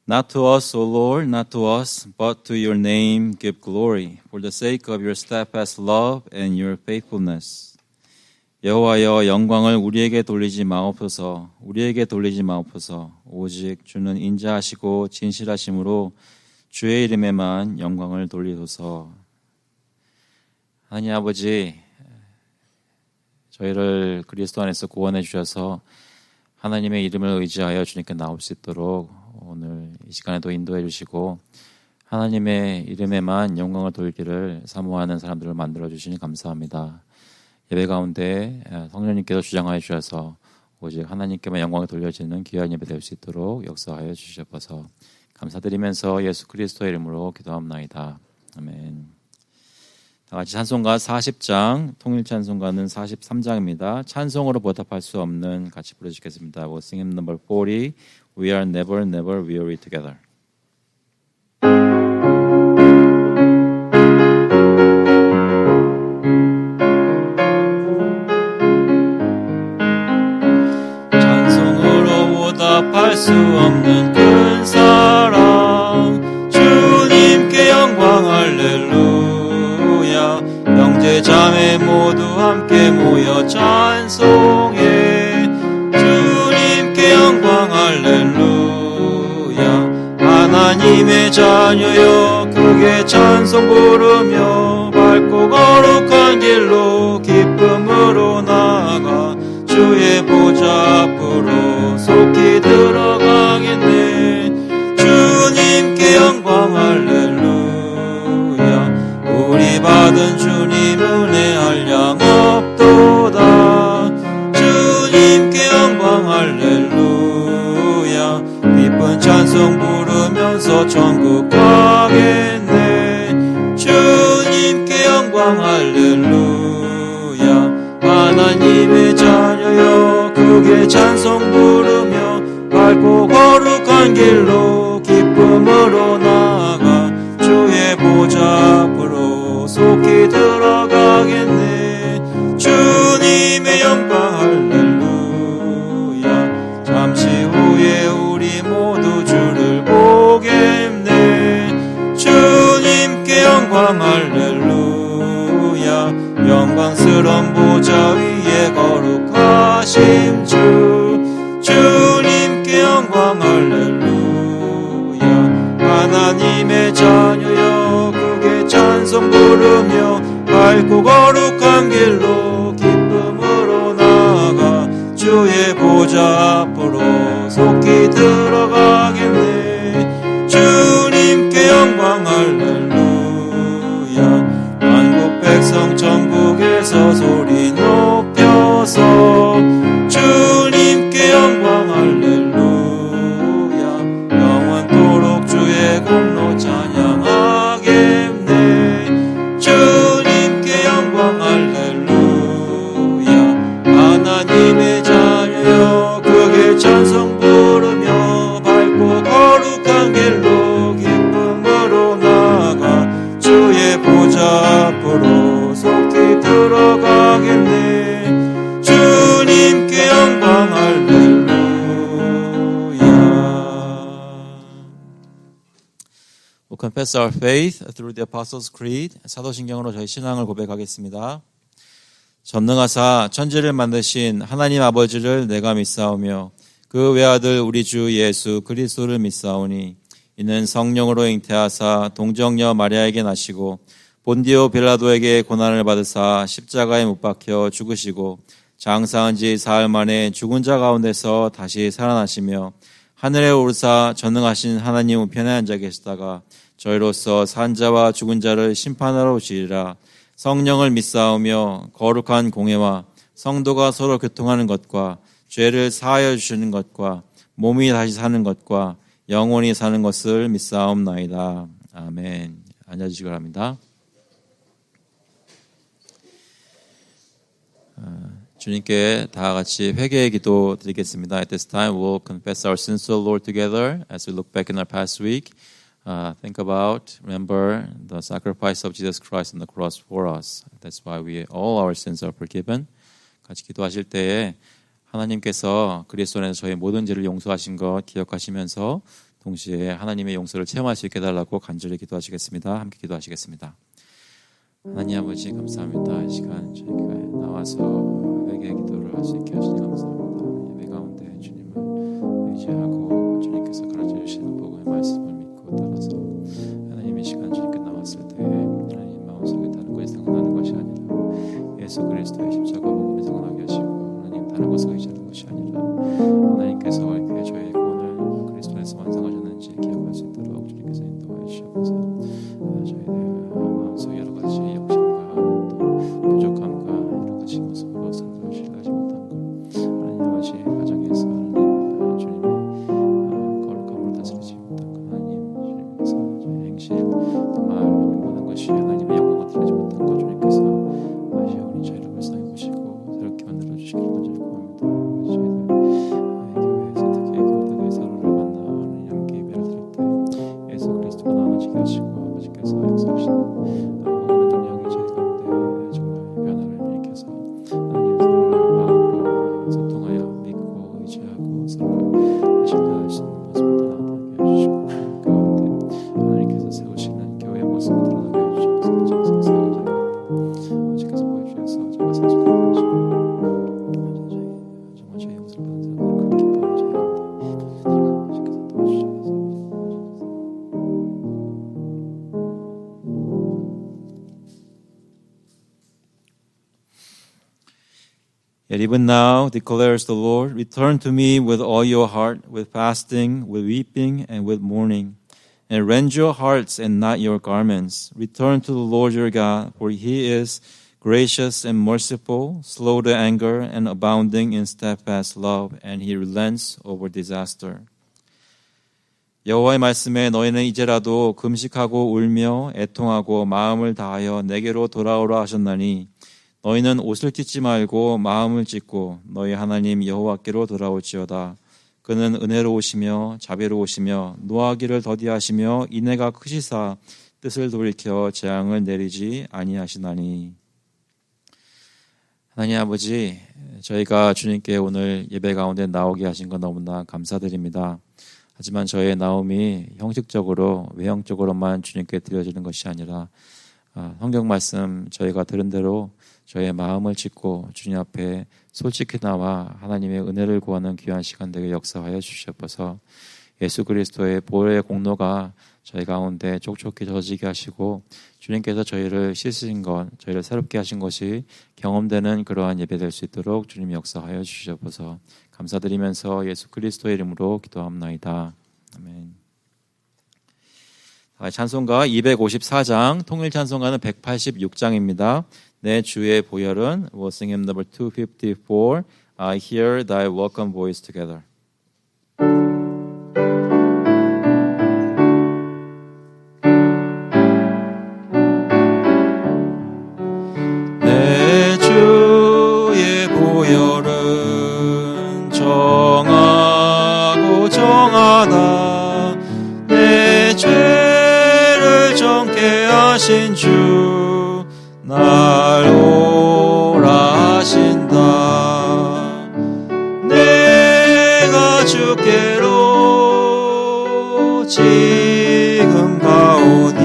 Not to us, O Lord, not to us, but to your name give glory, for the sake of your steadfast love and your faithfulness. 여호와여, 영광을 우리에게 돌리지 마옵소서, 우리에게 돌리지 마옵소서. 오직 주는 인자하시고 진실하심으로 주의 이름에만 영광을 돌리소서. 하나님 아버지, 저희를 그리스도 안에서 구원해 주셔서 하나님의 이름을 의지하여 주님께 나올 수 있도록 오늘 이 시간에도 인도해 주시고 하나님의 이름에만 영광을 돌리기를 사모하는 사람들을 만들어 주시니 감사합니다. 예배 가운데 성령님께서 주장하여 주셔서 오직 하나님께만 영광을 돌려지는 귀한 예배 될 수 있도록 역사하여 주셔서 감사드리면서 예수 그리스도의 이름으로 기도합나이다. 아멘. 다 같이 찬송가 40장, 통일 찬송가는 43장입니다. 찬송으로 보답할 수 없는 같이 부르시겠습니다. We'll sing hymn number 40. We are never, never weary together. 찬송으로 보답할 수 없는 큰 사랑, 주님께 영광 할렐루야. 형제 자매 모두 함께 모여 찬송해. 주님께 영광 할렐루야. 하나님의 자녀여 크게 찬송 부르며 밝고 거룩한 길로 기쁨으로 나아가 주의 보좌 앞으로 속히 들어가겠네. 주님께 영광 할렐루야. 우리 받은 주님 은혜 한량 없도다. 주님께 영광 할렐루야. 기쁜 찬송 부르면서 천국 가겠네. 주님께 영광 할렐루야. 하나님의 자녀여 크게 찬송 부르며 밝고 거룩한 길로 기쁨으로 나아가 주의 보좌 앞으로 속히 들어가겠네. 주님의 영광 할렐루야. 잠시 후에 우리 모두 주를 보겠네. 주님께 영광 할렐루야. 영광스러운 보좌 위에 거룩하신 주, 주님께 영광 할렐루야. 하나님의 자녀여 크게 찬송 부르며 밝고 거룩한 길로 기쁨으로 나아가 주의 보좌 앞으로 속히 들어가겠네. 주님께 영광 할렐루야. 만국 백성 천국에서 소리 높여서 주님께 영광 할렐루야. 영원토록 주의 공로 찬양하겠네. 주님께 영광 할렐루야. 하나님의 자녀여 크게 찬송 부르며 밝고 거룩한 길로 기쁨으로 나아가 주의 보좌 앞으로 속히 들어가겠네. 주님께 영광 할렐루야. We'll confess our faith through the Apostles' Creed. 사도신경으로 저희 신앙을 고백하겠습니다. 전능하사 천지를 만드신 하나님 아버지를 내가 믿사오며 그 외아들 우리 주 예수 그리스도를 믿사오니 이는 성령으로 잉태하사 동정녀 마리아에게 나시고 본디오 빌라도에게 고난을 받으사 십자가에 못 박혀 죽으시고 장사한 지 사흘 만에 죽은 자 가운데서 다시 살아나시며 하늘에 오르사 전능하신 하나님 우편에 앉아 계시다가 저희로서 산 자와 죽은 자를 심판하러 오시리라. 성령을 믿사오며 거룩한 공회와 성도가 서로 교통하는 것과 죄를 사하여 주시는 것과 몸이 다시 사는 것과 영원히 사는 것을 믿사옵나이다. 아멘. 앉아주시기 바랍니다. 주님께 다 같이 회개의 기도 드리겠습니다. At this time, we'll confess our sins to the Lord together as we look back in our past week. Remember the sacrifice of Jesus Christ on the cross for us. That's why all our sins are forgiven. 같이 기도하실 때에 하나님께서 그리스도 안에서 저희 모든 죄를 용서하신 것 기억하시면서 동시에 하나님의 용서를 체험할 수 있게 해달라고 간절히 기도하시겠습니다. 함께 기도하시겠습니다. 하나님 아버지 감사합니다. 이 시간 저희가 나와서 회개 기도를 할 수 있게 하시니 감사합니다. 예배 가운데 주님을 의지하고 주님께서 가르쳐 주시는 복음의 말씀을 믿고 따라서 하나님의 시간 주님께 나왔을 때 하나님 마음속에 다른 것이 생각나는 것이 아니라 예수 그리스도의 십자가 복음이 생각나게 하시고 하나님 다른 것을 의지하는 것이 아니라 하나님께서 이렇게 저희의 구원을 그리스도 안에서 완성하셨는지 기억할 수 있도록 주님께서 인도하여 주셔서 저희의 마음속 여러 가지 욕심과 또 부족함과 여러 가지 모습으로 성도를 신뢰하지 못한 것 하나님 아버지 가정에서 하나님 주님의 거룩함으로 다스리지 못한 것 하나님 주님께서 저희 행실 또 말 모든 것이 하나님의 영광을 드리지 못한 것 주님께서 영원히 저희를 불쌍히 보시고 새롭게 만들어 주시기를 간절히 구합니다. 저희들 교회에서 특히 교우들의 서로를 만나 하나님 함께 예배를 드릴 때 예수 그리스도가 나눠지게 하시고 아버지께서 역사하시는 복음의 능력이 저희 가운데 정말 변화를 일으켜서 하나님 서로를 마음으로 소통하여 믿고 의지하고 서로를 신뢰할 수 있는 모습을 나타나게 해주시고 그 가운데 하나님께서 세우시는 교회의 모습을 드러나게 해주셔서 정성 세우자 아버지께서 보여주셔서 저희가 성숙하게 하시고 정말 저희 용서를 받은 사람들 큰 기쁨을 저희 가운데 아버지께서 도와주셔서 Yet even now, declares the Lord, return to me with all your heart, with fasting, with weeping, and with mourning. And rend your hearts and not your garments. Return to the Lord your God, for he is gracious and merciful, slow to anger, and abounding in steadfast love, and he relents over disaster. 여호와의 말씀에 너희는 이제라도 금식하고 울며 애통하고 마음을 다하여 내게로 돌아오라 하셨나니 너희는 옷을 찢지 말고 마음을 찢고 너희 하나님 여호와께로 돌아올지어다. 그는 은혜로우시며 자비로우시며 노하기를 더디하시며 인애가 크시사 뜻을 돌이켜 재앙을 내리지 아니하시나니. 하나님 아버지, 저희가 주님께 오늘 예배 가운데 나오게 하신 것 너무나 감사드립니다. 하지만 저희의 나옴이 형식적으로 외형적으로만 주님께 드려지는 것이 아니라 성경 말씀 저희가 들은 대로 저희의 마음을 찢고 주님 앞에 솔직히 나와 하나님의 은혜를 구하는 귀한 시간 되게 역사하여 주시옵소서. 예수 그리스도의 보혈의 공로가 저희 가운데 촉촉히 젖어지게 하시고 주님께서 저희를 씻으신 것, 저희를 새롭게 하신 것이 경험되는 그러한 예배 될 수 있도록 주님 역사하여 주시옵소서. 감사드리면서 예수 그리스도의 이름으로 기도합나이다. 아멘. 찬송가 254장, 통일 찬송가는 186장입니다. 내 주의 보혈은 we'll sing hymn number 254. I hear thy welcome voice together. 내 주의 보혈은 정하고 정하다. 내 죄를 정케 하신 주 날 오라 하신다. 내가 주께로 지금 가오니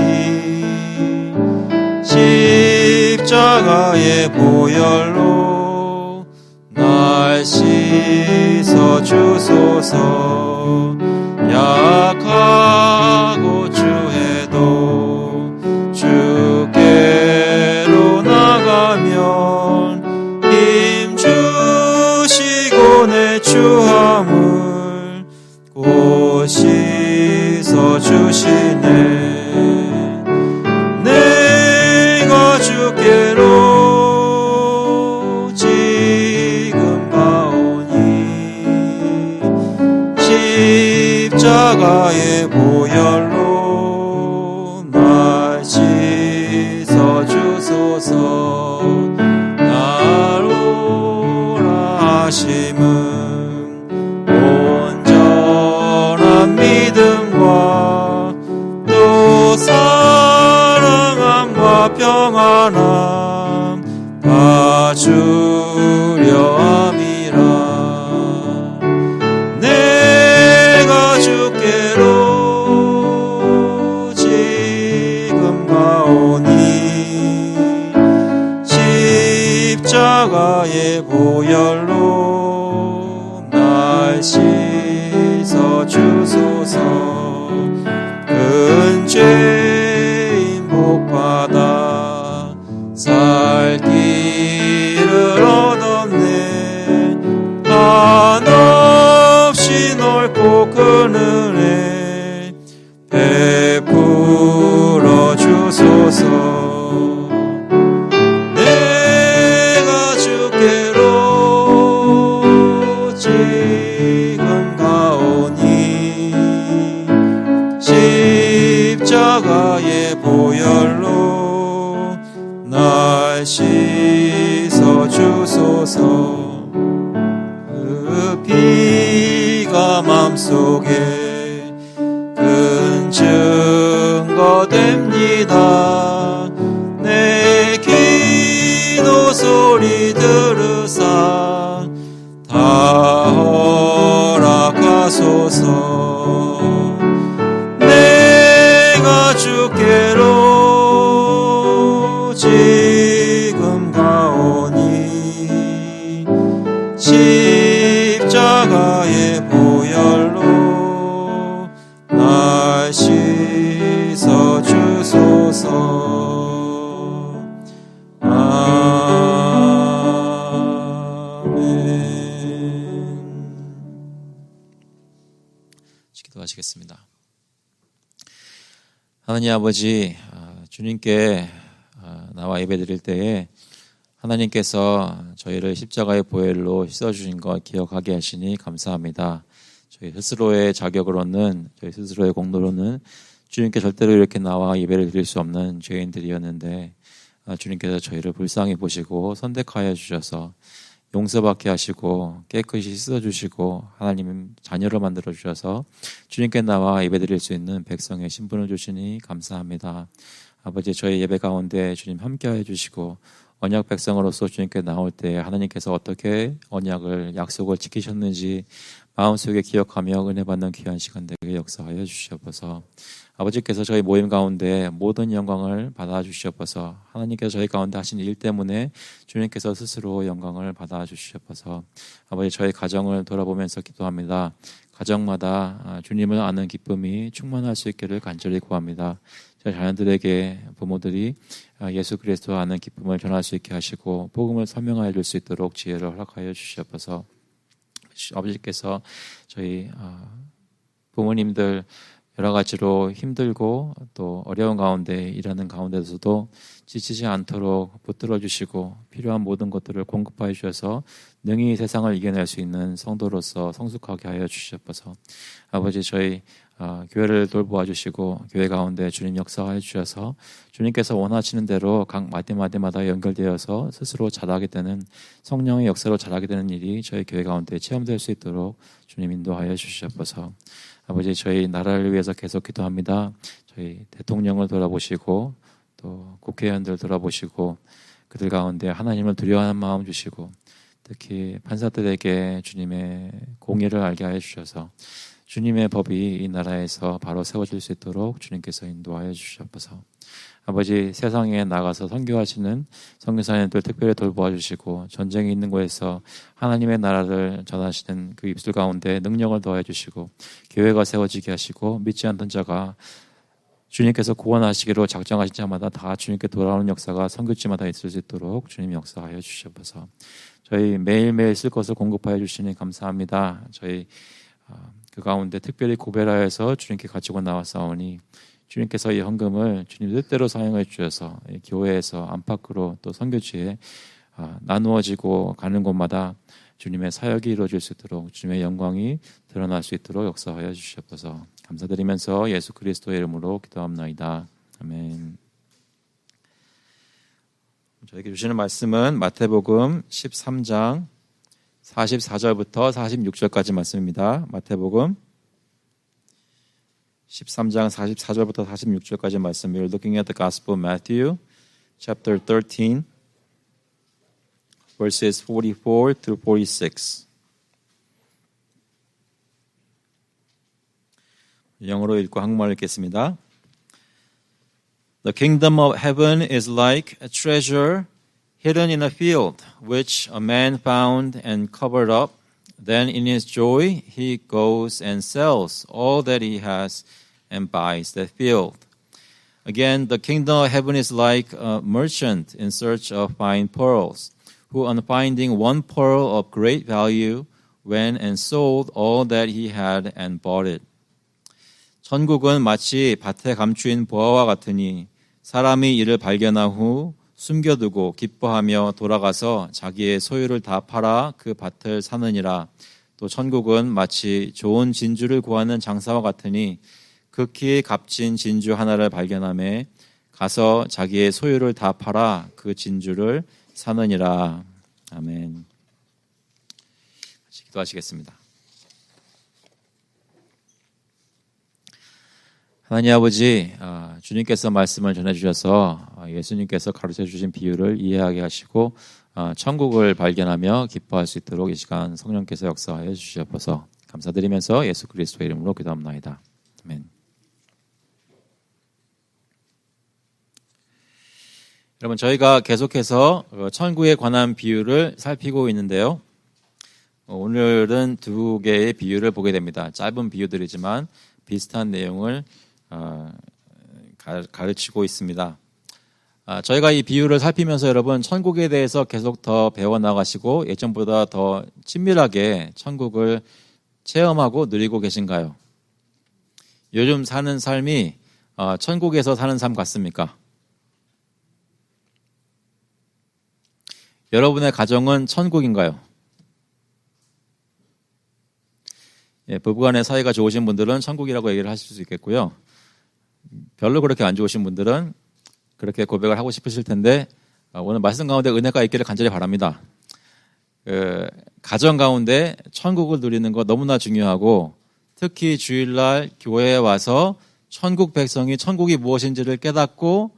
십자가의 보혈로 날 씻어 주소서. 약하고 주해도 주께로 나가면 힘 주시고 내 추함을 곧 씻어 주시네. 내가 주께로 지금 가오니 십자가의 보혈로 날 씻어 주소서. 날 오라 하심은 온전한 믿음과 또 사랑함과 평안함 다 주려 함이라. 내가 주께로 십자가의 보혈로 날 씻어 주소서. 큰 죄인 복받아 살 길을 얻었네. 한없이 넓고 큰 은혜 베풀어 주소서. 내가 주께로 지금 가오니 십자가의 보혈로 날 씻어 주소서. 그 피가 맘속에 큰 증거 됩니다. 내 기도 소리 들으사 다 허락하소서. 내가 주께로 지금 가오니 십자가의 보혈로 날 씻어 주소서. 기도하시겠습니다. 하나님 아버지, 주님께 나와 예배드릴 때에 하나님께서 저희를 십자가의 보혈로 씻어주신 것 기억하게 하시니 감사합니다. 저희 스스로의 자격으로는, 저희 스스로의 공로로는 주님께 절대로 이렇게 나와 예배를 드릴 수 없는 죄인들이었는데 주님께서 저희를 불쌍히 보시고 선택하여 주셔서 용서받게 하시고 깨끗이 씻어주시고 하나님 자녀로 만들어 주셔서 주님께 나와 예배드릴 수 있는 백성의 신분을 주시니 감사합니다. 아버지, 저희 예배 가운데 주님 함께하여 주시고 언약 백성으로서 주님께 나올 때 하나님께서 어떻게 언약을 약속을 지키셨는지 마음속에 기억하며 은혜 받는 귀한 시간 되게 역사하여 주시옵소서. 아버지께서 저희 모임 가운데 모든 영광을 받아주시옵소서. 하나님께서 저희 가운데 하신 일 때문에 주님께서 스스로 영광을 받아주시옵소서. 아버지, 저희 가정을 돌아보면서 기도합니다. 가정마다 주님을 아는 기쁨이 충만할 수 있기를 간절히 구합니다. 저희 자녀들에게 부모들이 예수 그리스도 아는 기쁨을 전할 수 있게 하시고 복음을 설명하여 줄 수 있도록 지혜를 허락하여 주시옵소서. 아버지께서 저희 부모님들 여러 가지로 힘들고 또 어려운 가운데 일하는 가운데서도 지치지 않도록 붙들어 주시고 필요한 모든 것들을 공급하여 주셔서 능히 세상을 이겨낼 수 있는 성도로서 성숙하게 하여 주시옵소서. 아버지, 저희 교회를 돌보아 주시고 교회 가운데 주님 역사하여 주셔서 주님께서 원하시는 대로 각 마디마디마다 연결되어서 스스로 자라게 되는 성령의 역사로 자라게 되는 일이 저희 교회 가운데 체험될 수 있도록 주님 인도하여 주시옵소서. 아버지, 저희 나라를 위해서 계속 기도합니다. 저희 대통령을 돌아보시고 또 국회의원들 돌아보시고 그들 가운데 하나님을 두려워하는 마음 주시고 특히 판사들에게 주님의 공의를 알게 하여 주셔서 주님의 법이 이 나라에서 바로 세워질 수 있도록 주님께서 인도하여 주시옵소서. 아버지, 세상에 나가서 선교하시는 선교사님들 특별히 돌보아 주시고 전쟁이 있는 곳에서 하나님의 나라를 전하시는 그 입술 가운데 능력을 더해 주시고 교회가 세워지게 하시고 믿지 않던 자가 주님께서 구원하시기로 작정하신 자마다 다 주님께 돌아오는 역사가 선교지마다 있을 수 있도록 주님 역사하여 주시옵소서. 저희 매일매일 쓸 것을 공급하여 주시니 감사합니다. 저희 그 가운데 특별히 고별하여서 주님께 가지고 나왔사오니 주님께서 이 헌금을 주님 뜻대로 사용해 주셔서 교회에서 안팎으로 또 선교지에 나누어지고 가는 곳마다 주님의 사역이 이루어질 수 있도록 주님의 영광이 드러날 수 있도록 역사하여 주시옵소서. 감사드리면서 예수 그리스도의 이름으로 기도합나이다. 아멘. 저에게 주시는 말씀은 마태복음 13장 44절부터 46절까지 말씀입니다. 마태복음 13장 44절부터 46절까지 말씀. We're looking at the Gospel of Matthew, chapter 13, verses 44 through 46. 영어로 읽고 한국말로 읽겠습니다. The kingdom of heaven is like a treasure hidden in a field, which a man found and covered up. Then in his joy, he goes and sells all that he has and buys that field. Again, the kingdom of heaven is like a merchant in search of fine pearls, who on finding one pearl of great value, went and sold all that he had and bought it. 천국은 마치 밭에 감추인 보화와 같으니 사람이 이를 발견한 후 숨겨두고 기뻐하며 돌아가서 자기의 소유를 다 팔아 그 밭을 사느니라. 또 천국은 마치 좋은 진주를 구하는 장사와 같으니 극히 값진 진주 하나를 발견하며 가서 자기의 소유를 다 팔아 그 진주를 사느니라. 아멘. 같이 기도하시겠습니다. 하나님 아버지, 주님께서 말씀을 전해주셔서 예수님께서 가르쳐주신 비유를 이해하게 하시고 천국을 발견하며 기뻐할 수 있도록 이 시간 성령께서 역사하여 주시옵소서. 감사드리면서 예수 그리스도의 이름으로 기도합나이다. 아멘. 여러분, 저희가 계속해서 천국에 관한 비유를 살피고 있는데요. 오늘은 두 개의 비유를 보게 됩니다. 짧은 비유들이지만 비슷한 내용을 가르치고 있습니다. 저희가 이 비유를 살피면서 여러분 천국에 대해서 계속 더 배워나가시고 예전보다 더 친밀하게 천국을 체험하고 누리고 계신가요? 요즘 사는 삶이 천국에서 사는 삶 같습니까? 여러분의 가정은 천국인가요? 부부간의 사이가 좋으신 분들은 천국이라고 얘기를 하실 수 있겠고요. 별로 그렇게 안 좋으신 분들은 그렇게 고백을 하고 싶으실 텐데 오늘 말씀 가운데 은혜가 있기를 간절히 바랍니다. 가정 가운데 천국을 누리는 거 너무나 중요하고 특히 주일날 교회에 와서 천국 백성이 천국이 무엇인지를 깨닫고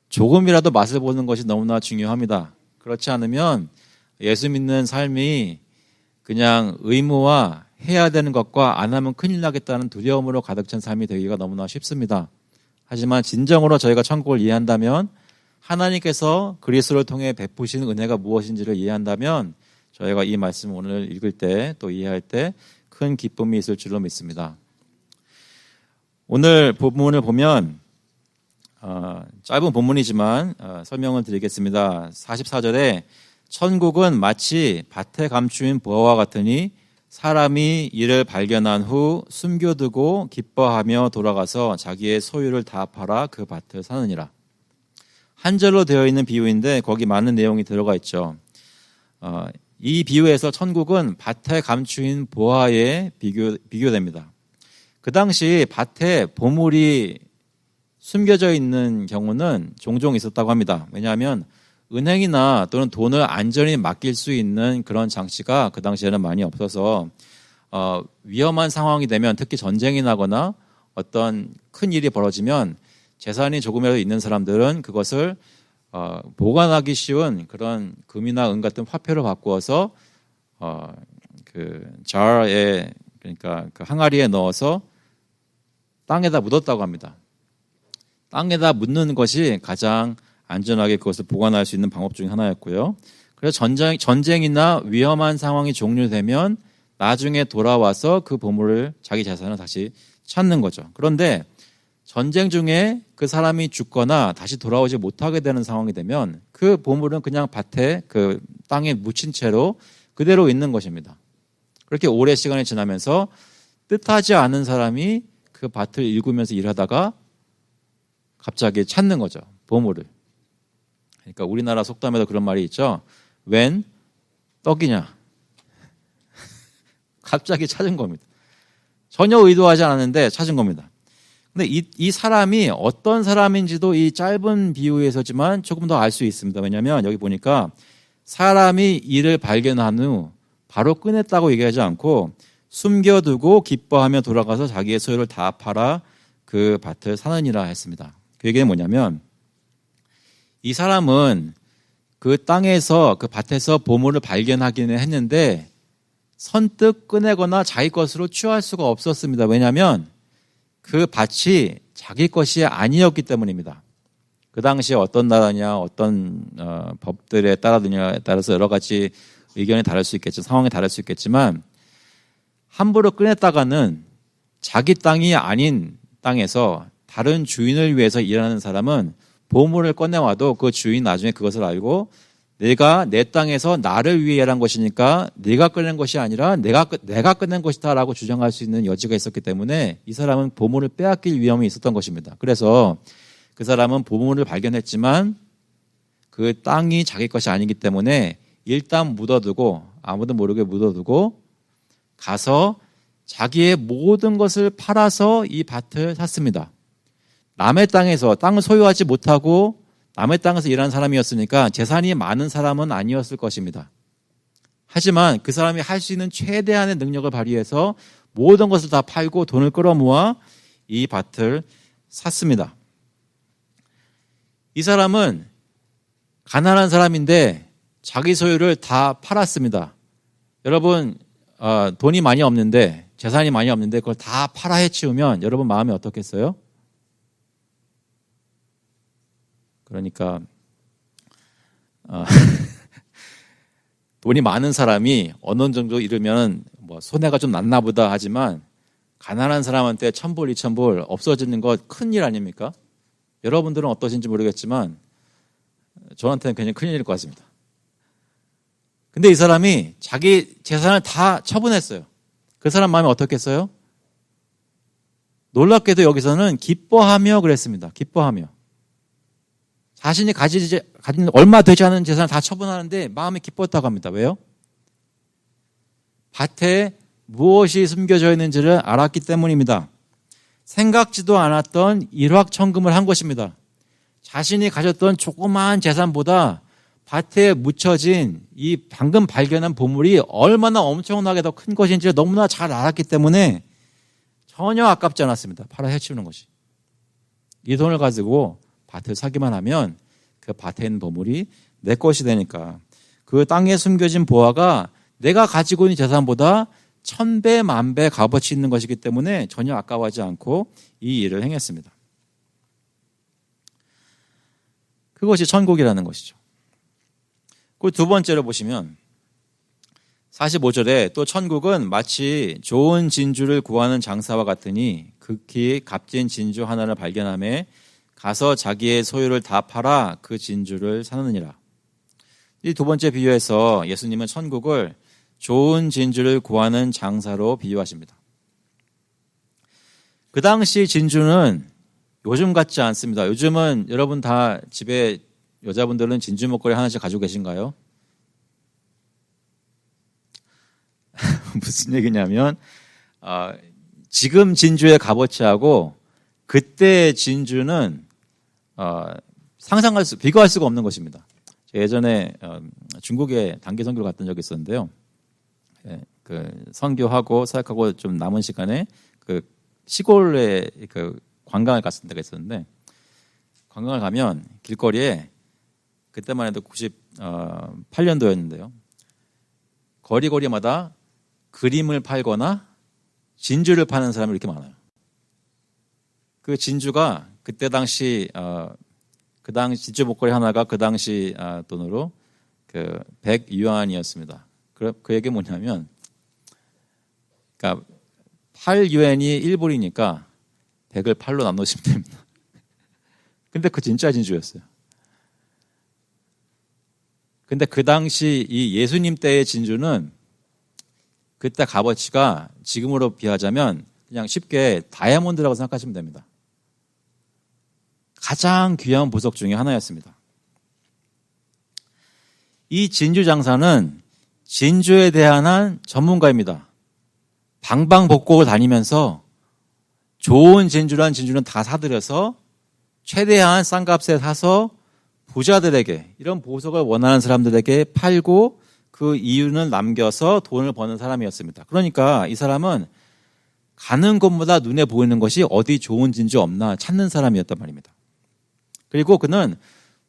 조금이라도 맛을 보는 것이 너무나 중요합니다. 그렇지 않으면 예수 믿는 삶이 그냥 의무와 해야 되는 것과 안 하면 큰일 나겠다는 두려움으로 가득 찬 삶이 되기가 너무나 쉽습니다. 하지만 진정으로 저희가 천국을 이해한다면 하나님께서 그리스도를 통해 베푸신 은혜가 무엇인지를 이해한다면 저희가 이 말씀 오늘 읽을 때 또 이해할 때 큰 기쁨이 있을 줄로 믿습니다. 오늘 본문을 보면 짧은 본문이지만 설명을 드리겠습니다. 44절에 천국은 마치 밭에 감추인 보화와 같으니 사람이 이를 발견한 후 숨겨두고 기뻐하며 돌아가서 자기의 소유를 다 팔아 그 밭을 사느니라. 한 절로 되어 있는 비유인데 거기 많은 내용이 들어가 있죠. 이 비유에서 천국은 밭에 감추인 보화에 비교됩니다. 그 당시 밭에 보물이 숨겨져 있는 경우는 종종 있었다고 합니다. 왜냐하면 은행이나 또는 돈을 안전히 맡길 수 있는 그런 장치가 그 당시에는 많이 없어서 위험한 상황이 되면 특히 전쟁이 나거나 어떤 큰 일이 벌어지면 재산이 조금이라도 있는 사람들은 그것을 보관하기 쉬운 그런 금이나 은 같은 화폐로 바꾸어서 그 자르에 그러니까 그 항아리에 넣어서 땅에다 묻었다고 합니다. 땅에다 묻는 것이 가장 안전하게 그것을 보관할 수 있는 방법 중에 하나였고요. 그래서 전쟁이나 위험한 상황이 종료되면 나중에 돌아와서 그 보물을 자기 재산을 다시 찾는 거죠. 그런데 전쟁 중에 그 사람이 죽거나 다시 돌아오지 못하게 되는 상황이 되면 그 보물은 그냥 밭에 그 땅에 묻힌 채로 그대로 있는 것입니다. 그렇게 오래 시간이 지나면서 뜻하지 않은 사람이 그 밭을 일구면서 일하다가 갑자기 찾는 거죠. 보물을. 그러니까 우리나라 속담에도 그런 말이 있죠. 웬 떡이냐. 갑자기 찾은 겁니다. 전혀 의도하지 않았는데 찾은 겁니다. 근데 이 사람이 어떤 사람인지도 이 짧은 비유에서지만 조금 더 알 수 있습니다. 왜냐하면 여기 보니까 사람이 이를 발견한 후 바로 꺼냈다고 얘기하지 않고 숨겨두고 기뻐하며 돌아가서 자기의 소유를 다 팔아 그 밭을 사느니라 했습니다. 그 얘기는 뭐냐면 이 사람은 그 땅에서 그 밭에서 보물을 발견하기는 했는데 선뜻 꺼내거나 자기 것으로 취할 수가 없었습니다. 왜냐하면 그 밭이 자기 것이 아니었기 때문입니다. 그 당시에 어떤 나라냐, 어떤 법들에 따라느냐에 따라서 여러 가지 의견이 다를 수 있겠죠. 상황이 다를 수 있겠지만 함부로 꺼냈다가는 자기 땅이 아닌 땅에서 다른 주인을 위해서 일하는 사람은 보물을 꺼내와도 그 주인 나중에 그것을 알고 내가 내 땅에서 나를 위해 일한 것이니까 네가 꺼낸 것이 아니라 내가 꺼낸 것이다라고 주장할 수 있는 여지가 있었기 때문에 이 사람은 보물을 빼앗길 위험이 있었던 것입니다. 그래서 그 사람은 보물을 발견했지만 그 땅이 자기 것이 아니기 때문에 일단 묻어두고 아무도 모르게 묻어두고 가서 자기의 모든 것을 팔아서 이 밭을 샀습니다. 남의 땅에서 땅을 소유하지 못하고 남의 땅에서 일하는 사람이었으니까 재산이 많은 사람은 아니었을 것입니다. 하지만 그 사람이 할 수 있는 최대한의 능력을 발휘해서 모든 것을 다 팔고 돈을 끌어모아 이 밭을 샀습니다. 이 사람은 가난한 사람인데 자기 소유를 다 팔았습니다. 여러분 돈이 많이 없는데 재산이 많이 없는데 그걸 다 팔아 해치우면 여러분 마음이 어떻겠어요? 그러니까 돈이 많은 사람이 어느 정도 이르면 뭐 손해가 좀 났나 보다 하지만 가난한 사람한테 1,000불, 2,000불 없어지는 것 큰일 아닙니까? 여러분들은 어떠신지 모르겠지만 저한테는 굉장히 큰일일 것 같습니다. 근데 이 사람이 자기 재산을 다 처분했어요. 그 사람 마음이 어떻겠어요? 놀랍게도 여기서는 기뻐하며 그랬습니다. 기뻐하며. 자신이 가진 얼마 되지 않은 재산을 다 처분하는데 마음이 기뻤다고 합니다. 왜요? 밭에 무엇이 숨겨져 있는지를 알았기 때문입니다. 생각지도 않았던 일확천금을 한 것입니다. 자신이 가졌던 조그마한 재산보다 밭에 묻혀진 이 방금 발견한 보물이 얼마나 엄청나게 더 큰 것인지를 너무나 잘 알았기 때문에 전혀 아깝지 않았습니다. 팔아 해치우는 것이. 이 돈을 가지고 밭을 사기만 하면 그 밭에 있는 보물이 내 것이 되니까 그 땅에 숨겨진 보화가 내가 가지고 있는 재산보다 1,000배, 10,000배 값어치 있는 것이기 때문에 전혀 아까워하지 않고 이 일을 행했습니다. 그것이 천국이라는 것이죠. 그 두 번째로 보시면 45절에 또 천국은 마치 좋은 진주를 구하는 장사와 같으니 극히 값진 진주 하나를 발견하며 가서 자기의 소유를 다 팔아 그 진주를 사느니라. 이 두 번째 비유에서 예수님은 천국을 좋은 진주를 구하는 장사로 비유하십니다. 그 당시 진주는 요즘 같지 않습니다. 요즘은 여러분 다 집에 여자분들은 진주 목걸이 하나씩 가지고 계신가요? 무슨 얘기냐면 지금 진주의 값어치하고 그때 진주는 비교할 수가 없는 것입니다. 예전에 중국에 단기 선교를 갔던 적이 있었는데요. 그 선교하고 사역하고 좀 남은 시간에 그 시골에 그 관광을 갔을 때가 있었는데 관광을 가면 길거리에 그때만 해도 98년도였는데요. 거리마다 그림을 팔거나 진주를 파는 사람이 이렇게 많아요. 그 진주가 그때 당시 그 당시 진주 목걸이 하나가 그 당시 돈으로 그 100유안이었습니다. 그 얘기 뭐냐면, 그러니까 8유엔이 1불이니까 100을 8로 나누시면 됩니다. 근데 그 진짜 진주였어요. 근데 그 당시 이 예수님 때의 진주는 그때 값어치가 지금으로 비하자면 그냥 쉽게 다이아몬드라고 생각하시면 됩니다. 가장 귀한 보석 중에 하나였습니다. 이 진주 장사는 진주에 대한 전문가입니다. 방방복곡을 다니면서 좋은 진주란 진주는 다 사들여서 최대한 싼 값에 사서 부자들에게, 이런 보석을 원하는 사람들에게 팔고 그 이윤을 남겨서 돈을 버는 사람이었습니다. 그러니까 이 사람은 가는 곳마다 눈에 보이는 것이 어디 좋은 진주 없나 찾는 사람이었단 말입니다. 그리고 그는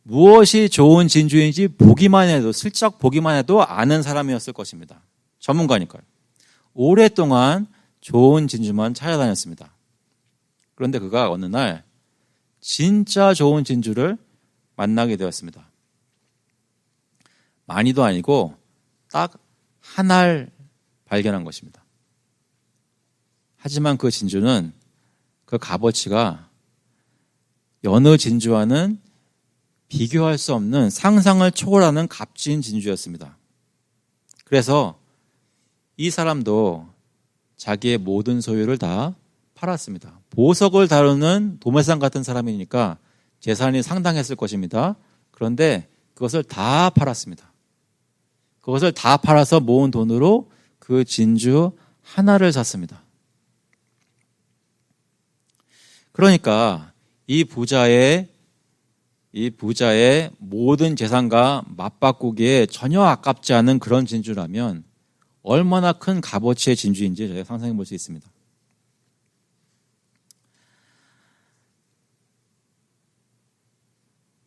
무엇이 좋은 진주인지 보기만 해도, 슬쩍 보기만 해도 아는 사람이었을 것입니다. 전문가니까요. 오랫동안 좋은 진주만 찾아다녔습니다. 그런데 그가 어느 날 진짜 좋은 진주를 만나게 되었습니다. 많이도 아니고 딱 한 알 발견한 것입니다. 하지만 그 진주는, 그 값어치가 여느 진주와는 비교할 수 없는, 상상을 초월하는 값진 진주였습니다. 그래서 이 사람도 자기의 모든 소유를 다 팔았습니다. 보석을 다루는 도매상 같은 사람이니까 재산이 상당했을 것입니다. 그런데 그것을 다 팔았습니다. 그것을 다 팔아서 모은 돈으로 그 진주 하나를 샀습니다. 그러니까 이 부자의 모든 재산과 맞바꾸기에 전혀 아깝지 않은 그런 진주라면 얼마나 큰 값어치의 진주인지 저희가 상상해 볼 수 있습니다.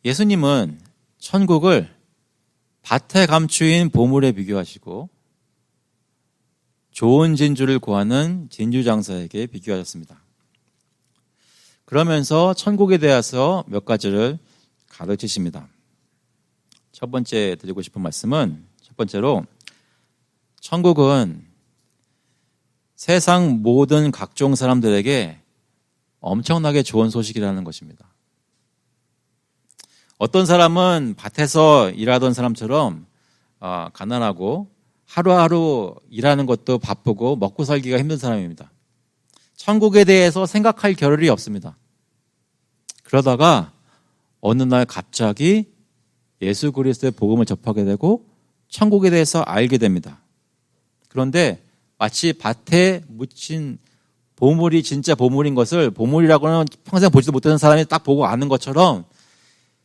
예수님은 천국을 밭에 감추인 보물에 비교하시고 좋은 진주를 구하는 진주장사에게 비교하셨습니다. 그러면서 천국에 대해서 몇 가지를 가르치십니다. 첫 번째 드리고 싶은 말씀은, 첫 번째로 천국은 세상 모든 각종 사람들에게 엄청나게 좋은 소식이라는 것입니다. 어떤 사람은 밭에서 일하던 사람처럼 가난하고 하루하루 일하는 것도 바쁘고 먹고 살기가 힘든 사람입니다. 천국에 대해서 생각할 겨를이 없습니다. 그러다가 어느 날 갑자기 예수 그리스도의 복음을 접하게 되고 천국에 대해서 알게 됩니다. 그런데 마치 밭에 묻힌 보물이 진짜 보물인 것을, 보물이라고는 평생 보지도 못하는 사람이 딱 보고 아는 것처럼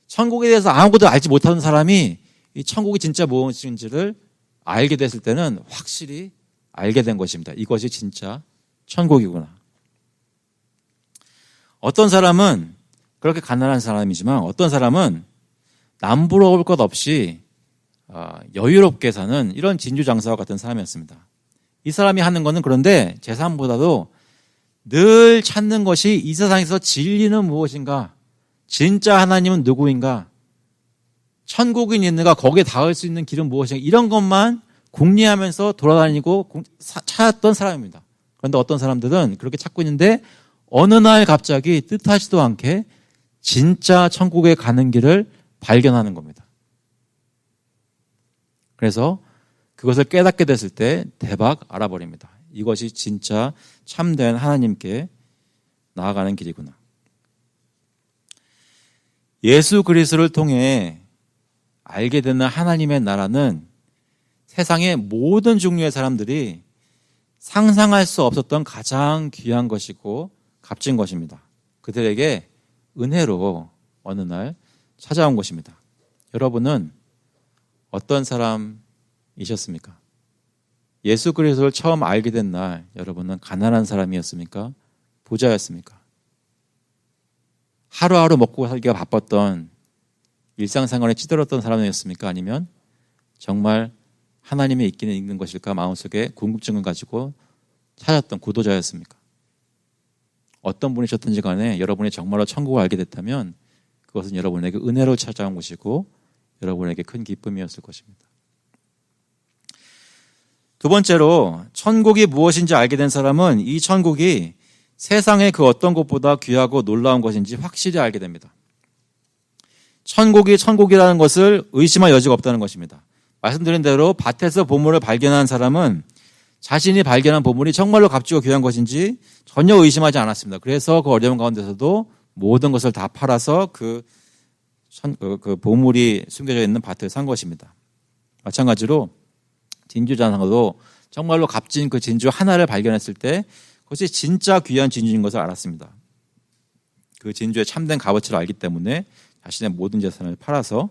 천국에 대해서 아무것도 알지 못하는 사람이 이 천국이 진짜 무엇인지를 알게 됐을 때는 확실히 알게 된 것입니다. 이것이 진짜 천국이구나. 어떤 사람은 그렇게 가난한 사람이지만 어떤 사람은 남부러울 것 없이 여유롭게 사는 이런 진주장사와 같은 사람이었습니다. 이 사람이 하는 것은 그런데 재산보다도 늘 찾는 것이 이 세상에서 진리는 무엇인가, 진짜 하나님은 누구인가, 천국이 있는가, 거기에 닿을 수 있는 길은 무엇인가, 이런 것만 궁리하면서 돌아다니고 찾았던 사람입니다. 그런데 어떤 사람들은 그렇게 찾고 있는데 어느 날 갑자기 뜻하지도 않게 진짜 천국에 가는 길을 발견하는 겁니다. 그래서 그것을 깨닫게 됐을 때 대박 알아버립니다. 이것이 진짜 참된 하나님께 나아가는 길이구나. 예수 그리스도를 통해 알게 되는 하나님의 나라는 세상의 모든 종류의 사람들이 상상할 수 없었던 가장 귀한 것이고 값진 것입니다. 그들에게 은혜로 어느 날 찾아온 것입니다. 여러분은 어떤 사람이셨습니까? 예수 그리스도를 처음 알게 된 날 여러분은 가난한 사람이었습니까? 부자였습니까? 하루하루 먹고 살기가 바빴던 일상생활에 찌들었던 사람이었습니까? 아니면 정말 하나님이 있기는 있는 것일까 마음속에 궁금증을 가지고 찾았던 구도자였습니까? 어떤 분이셨든지 간에 여러분이 정말로 천국을 알게 됐다면 그것은 여러분에게 은혜로 찾아온 것이고 여러분에게 큰 기쁨이었을 것입니다. 두 번째로 천국이 무엇인지 알게 된 사람은 이 천국이 세상의 그 어떤 것보다 귀하고 놀라운 것인지 확실히 알게 됩니다. 천국이 천국이라는 것을 의심할 여지가 없다는 것입니다. 말씀드린 대로 밭에서 보물을 발견한 사람은 자신이 발견한 보물이 정말로 값지고 귀한 것인지 전혀 의심하지 않았습니다. 그래서 그 어려운 가운데서도 모든 것을 다 팔아서 그 보물이 숨겨져 있는 밭을 산 것입니다. 마찬가지로 진주장사도 정말로 값진 그 진주 하나를 발견했을 때 그것이 진짜 귀한 진주인 것을 알았습니다. 그 진주의 참된 값어치를 알기 때문에 자신의 모든 재산을 팔아서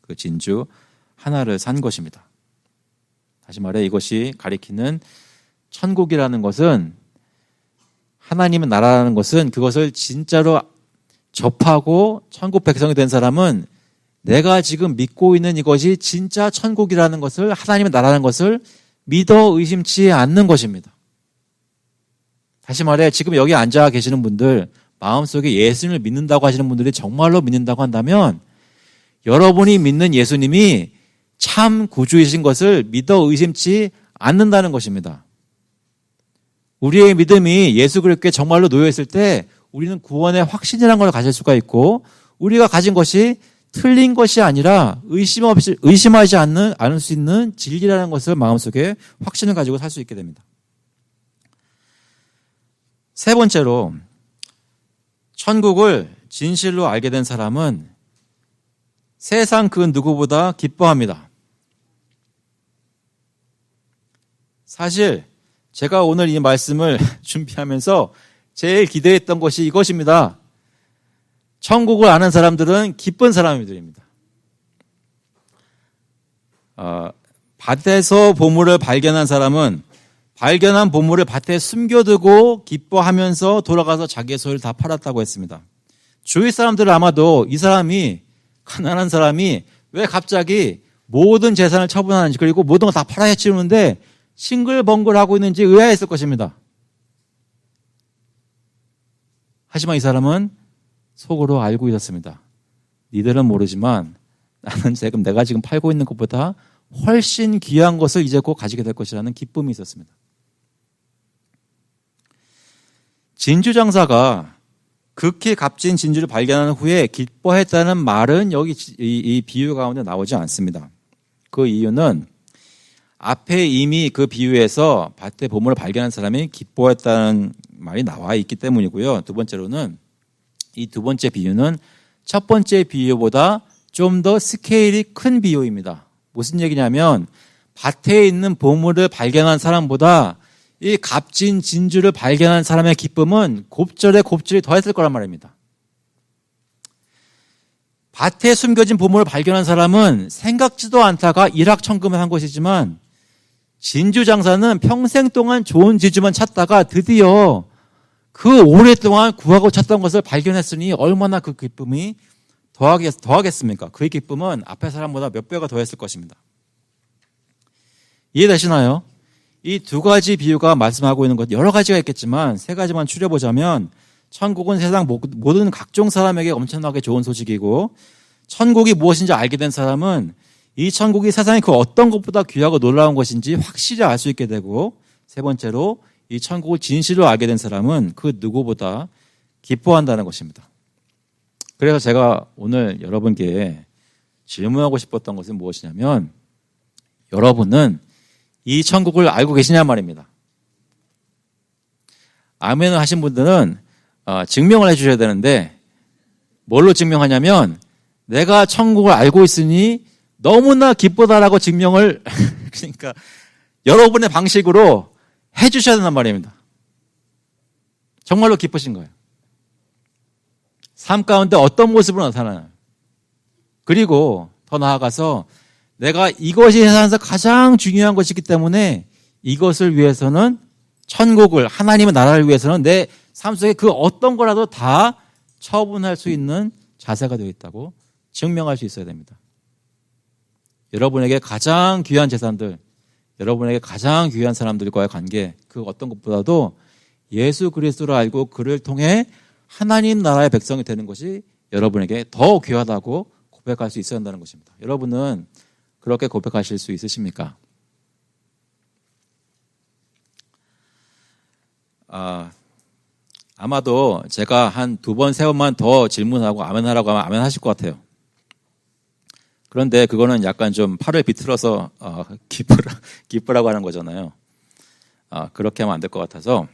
그 진주 하나를 산 것입니다. 다시 말해 이것이 가리키는 천국이라는 것은, 하나님의 나라라는 것은, 그것을 진짜로 접하고 천국 백성이 된 사람은 내가 지금 믿고 있는 이것이 진짜 천국이라는 것을, 하나님의 나라라는 것을 믿어 의심치 않는 것입니다. 다시 말해 지금 여기 앉아 계시는 분들, 마음속에 예수님을 믿는다고 하시는 분들이 정말로 믿는다고 한다면 여러분이 믿는 예수님이 참 구주이신 것을 믿어 의심치 않는다는 것입니다. 우리의 믿음이 예수 그리스도께 정말로 놓여있을 때 우리는 구원의 확신이라는 걸 가질 수가 있고, 우리가 가진 것이 틀린 것이 아니라 의심하지 않을 수 있는 진리라는 것을 마음속에 확신을 가지고 살 수 있게 됩니다. 세 번째로, 천국을 진실로 알게 된 사람은 세상 그 누구보다 기뻐합니다. 사실 제가 오늘 이 말씀을 준비하면서 제일 기대했던 것이 이것입니다. 천국을 아는 사람들은 기쁜 사람들입니다. 밭에서 보물을 발견한 사람은 발견한 보물을 밭에 숨겨두고 기뻐하면서 돌아가서 자기의 소유를 다 팔았다고 했습니다. 주위 사람들은 아마도 이 사람이, 가난한 사람이 왜 갑자기 모든 재산을 처분하는지, 그리고 모든 걸 다 팔아헤치는데 싱글벙글하고 있는지 의아했을 것입니다. 하지만 이 사람은 속으로 알고 있었습니다. 니들은 모르지만 나는 지금 내가 지금 팔고 있는 것보다 훨씬 귀한 것을 이제 곧 가지게 될 것이라는 기쁨이 있었습니다. 진주장사가 극히 값진 진주를 발견한 후에 기뻐했다는 말은 여기 이 비유 가운데 나오지 않습니다. 그 이유는 앞에 이미 그 비유에서 밭에 보물을 발견한 사람이 기뻐했다는 말이 나와 있기 때문이고요. 두 번째로는 이 두 번째 비유는 첫 번째 비유보다 좀 더 스케일이 큰 비유입니다. 무슨 얘기냐면 밭에 있는 보물을 발견한 사람보다 이 값진 진주를 발견한 사람의 기쁨은 곱절에 곱절이 더했을 거란 말입니다. 밭에 숨겨진 보물을 발견한 사람은 생각지도 않다가 일확천금을 한 것이지만, 진주 장사는 평생 동안 좋은 진주만 찾다가 드디어 그 오랫동안 구하고 찾던 것을 발견했으니 얼마나 그 기쁨이 더하겠습니까? 그의 기쁨은 앞의 사람보다 몇 배가 더했을 것입니다. 이해되시나요? 이 두 가지 비유가 말씀하고 있는 것, 여러 가지가 있겠지만 세 가지만 추려보자면, 천국은 세상 모든 각종 사람에게 엄청나게 좋은 소식이고, 천국이 무엇인지 알게 된 사람은 이 천국이 세상의 그 어떤 것보다 귀하고 놀라운 것인지 확실히 알 수 있게 되고, 세 번째로 이 천국을 진실로 알게 된 사람은 그 누구보다 기뻐한다는 것입니다. 그래서 제가 오늘 여러분께 질문하고 싶었던 것은 무엇이냐면, 여러분은 이 천국을 알고 계시냐 말입니다. 아멘을 하신 분들은 증명을 해주셔야 되는데, 뭘로 증명하냐면 내가 천국을 알고 있으니 너무나 기쁘다라고 증명을 그러니까 여러분의 방식으로 해주셔야 된단 말입니다. 정말로 기쁘신 거예요. 삶 가운데 어떤 모습으로 나타나요. 그리고 더 나아가서 내가 이것이 세상에서 가장 중요한 것이기 때문에 이것을 위해서는, 천국을, 하나님의 나라를 위해서는 내 삶 속에 그 어떤 거라도 다 처분할 수 있는 자세가 되어 있다고 증명할 수 있어야 됩니다. 여러분에게 가장 귀한 재산들, 여러분에게 가장 귀한 사람들과의 관계, 그 어떤 것보다도 예수 그리스도를 알고 그를 통해 하나님 나라의 백성이 되는 것이 여러분에게 더 귀하다고 고백할 수 있어야 한다는 것입니다. 여러분은 그렇게 고백하실 수 있으십니까? 아마도 제가 한 두 번, 세 번만 더 질문하고 아멘하라고 하면 아멘 하실 것 같아요. 그런데 그거는 약간 좀 팔을 비틀어서 기쁘라고 하는 거잖아요. 그렇게 하면 안 될 것 같아서,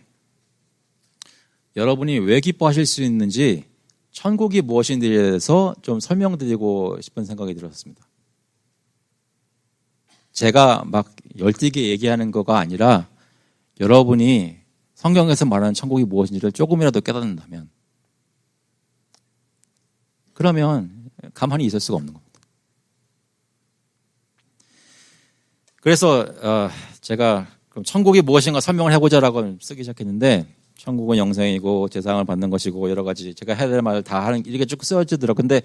여러분이 왜 기뻐하실 수 있는지 천국이 무엇인지에 대해서 좀 설명드리고 싶은 생각이 들었습니다. 제가 막 열띠게 얘기하는 거가 아니라 여러분이 성경에서 말하는 천국이 무엇인지를 조금이라도 깨닫는다면, 그러면 가만히 있을 수가 없는 겁니다. 그래서 제가 그럼 천국이 무엇인가 설명을 해보자라고 쓰기 시작했는데, 천국은 영생이고 재상을 받는 것이고 여러 가지 제가 해야 될 말을 다 하는, 이렇게 쭉 써지더라고요. 근데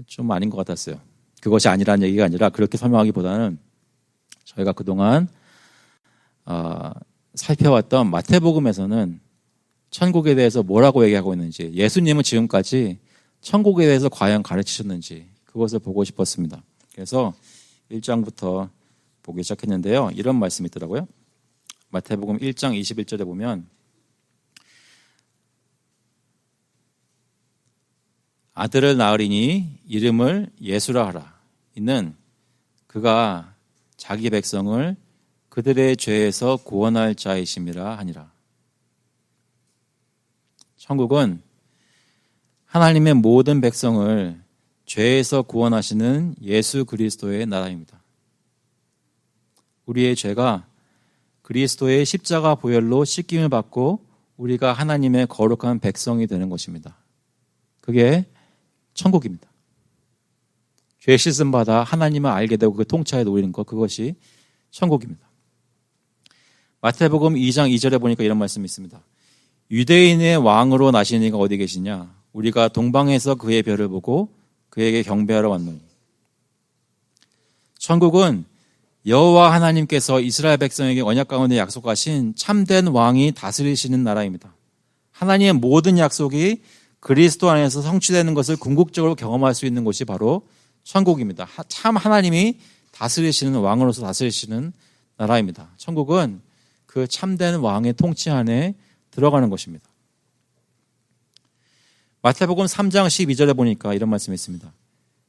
좀 아닌 것 같았어요. 그것이 아니라는 얘기가 아니라, 그렇게 설명하기보다는 저희가 그동안 살펴왔던 마태복음에서는 천국에 대해서 뭐라고 얘기하고 있는지, 예수님은 지금까지 천국에 대해서 과연 가르치셨는지 그것을 보고 싶었습니다. 그래서 1장부터 보기 시작했는데요. 이런 말씀이 있더라고요. 마태복음 1장 21절에 보면 아들을 낳으리니 이름을 예수라 하라. 이는 그가 자기 백성을 그들의 죄에서 구원할 자이심이라 하니라. 천국은 하나님의 모든 백성을 죄에서 구원하시는 예수 그리스도의 나라입니다. 우리의 죄가 그리스도의 십자가 보혈로 씻김을 받고 우리가 하나님의 거룩한 백성이 되는 것입니다. 그게 천국입니다. 죄 씻음 받아 하나님을 알게 되고 그 통치하에 놓이는 것, 그것이 천국입니다. 마태복음 2장 2절에 보니까 이런 말씀이 있습니다. 유대인의 왕으로 나신 이가 어디 계시냐? 우리가 동방에서 그의 별을 보고 그에게 경배하러 왔노니. 천국은 여호와 하나님께서 이스라엘 백성에게 언약 가운데 약속하신 참된 왕이 다스리시는 나라입니다. 하나님의 모든 약속이 그리스도 안에서 성취되는 것을 궁극적으로 경험할 수 있는 곳이 바로 천국입니다. 참 하나님이 다스리시는 왕으로서 다스리시는 나라입니다. 천국은 그 참된 왕의 통치 안에 들어가는 것입니다. 마태복음 3장 12절에 보니까 이런 말씀이 있습니다.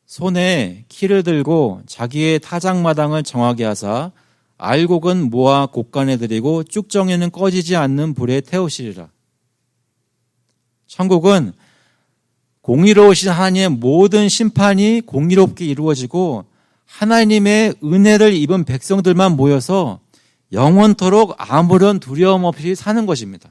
손에 키를 들고 자기의 타작마당을 정하게 하사 알곡은 모아 곡간에 들이고 쭉정이는 꺼지지 않는 불에 태우시리라. 천국은 공의로우신 하나님의 모든 심판이 공의롭게 이루어지고 하나님의 은혜를 입은 백성들만 모여서 영원토록 아무런 두려움 없이 사는 것입니다.